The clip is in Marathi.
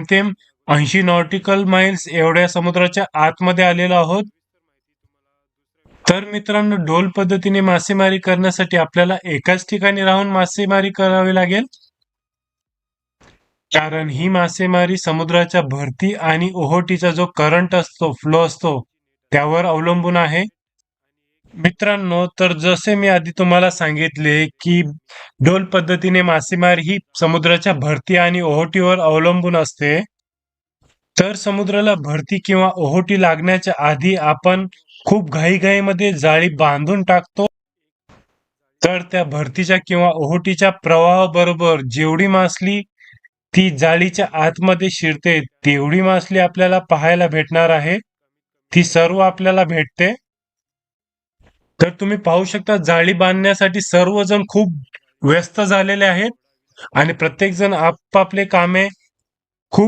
जेमतेम 80 नॉटिकल माइल्स एवढ्या समुद्राच्या आतमध्ये आलेलो आहोत. तर मित्रांनो, ढोल पद्धतीने मासेमारी करण्यासाठी आपल्याला एकाच ठिकाणी राहून मासेमारी करावी लागेल. कारण ही मासेमारी समुद्राच्या भरती आणि ओहोटीचा जो करंट असतो, फ्लो असतो, त्यावर अवलंबून आहे. मित्रांनो, तर जसे मी आधी तुम्हाला सांगितले, की ढोल पद्धतीने मासेमारी ही समुद्राच्या भरती आणि ओहोटीवर अवलंबून असते. तर समुद्राला भरती किंवा ओहोटी लागण्याच्या आधी आपण खूप घाईघाईमध्ये जाळी बांधून टाकतो. तर त्या भरतीच्या किंवा ओहोटीच्या प्रवाहाबरोबर जेवढी मासली ती जाळीच्या आतमध्ये शिरते, तेवढी मासली आपल्याला पाहायला भेटणार आहे. ती सर्व आपल्याला भेटते. तर तुम्ही पाहू शकता, जाळी बांधण्यासाठी सर्वजण खूप व्यस्त झालेले आहेत आणि प्रत्येकजण आपापले कामे